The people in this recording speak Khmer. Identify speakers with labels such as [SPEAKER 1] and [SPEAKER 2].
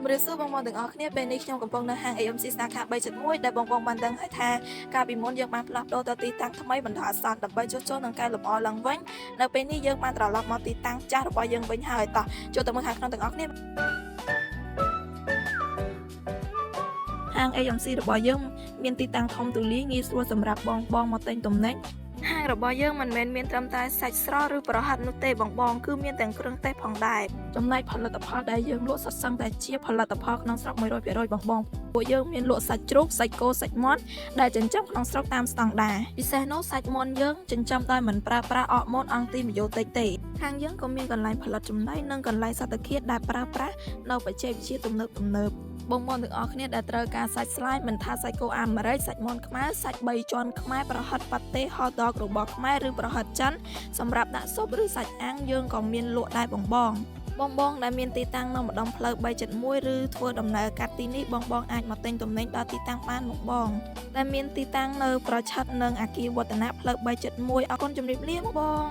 [SPEAKER 1] ជំរាបសួរបងប្អូនទាំងអស់គ្នាពេលនេះខ្ញុំកំពុងនៅហាង AMC សាខា3.1ដែលបងប្អូនបានដឹងហើយថាកាលពីមុនយើងបានផ្លាស់ប្ដូរទៅទីតាំងថ្មីបណ្ដោះអាសន្នដើម្បីជួសជុលនិងកែលម្អឡើងវិញនៅពេលនេះយើងបានត្រឡប់មកទីតាំងចាស់របស់យើងវិញហើយតោះចូលទៅមើលខាងក្នុងទាំងអស់គ្នាហាង AMC របស់យើងមានទីតាំងធំទូលាយងាយស្រួលសម្រាប់បងមកទិញទំនិញហាងរបស់យើងមិនមែនមានត្រឹមតែសាច់ស្រស់ឬប្រហិតនោះទេបងគឺមានទាំងគ្រឿងទេសផងដែរចំណែកផលិតផលដែលយើងលក់សុទ្ធសឹងតែជាផលិតផលក្នុងស្រុក 100% បងពួកយើងមានលក់សាច់ជ្រូកសាច់គោសាច់មាន់ដែលចិញ្ចឹមក្នុងស្រុកតាមស្តង់ដារពិសេសនោះសាច់មាន់យើងចិញ្ចឹមដោយមិនប្រើប្រាស់អរម៉ូនអង់ទីមីយ៉ូទិកទេខាងយើងក៏មានកន្លែងផលិតចំណីនិងកន្លែងសត្វឃាតដែលប្រើប្រាស់នៅបច្ចេកវិទ្យាទំនើបបងប្អូនទាំងអស់គ្នាដែលត្រូវការសាច់ស្លាយមិនថាសាច់គោអាមេរិកសាច់មាន់ខ្មែរសាច់3ជាន់ខ្មែរប្រហិតប៉ាតេ hot dog របស់ខ្មែរឬប្រហិតចិនសម្រាប់ដាក់ស៊ុបឬសាច់អាំងយើងក៏មានលក់ដែរបងដែលមានទីតាំងនៅម្ដុំផ្លូវ371ឬធ្វើដំណើរកាត់ទីនេះបងអាចមកទិញទំនិញដល់ទីតាំងបានបងដែលមានទីតាំងនៅប្រឆិតនឹងអគារវឌ្ឍនៈផ្លូវ371អរគុណជម្រាបលាបង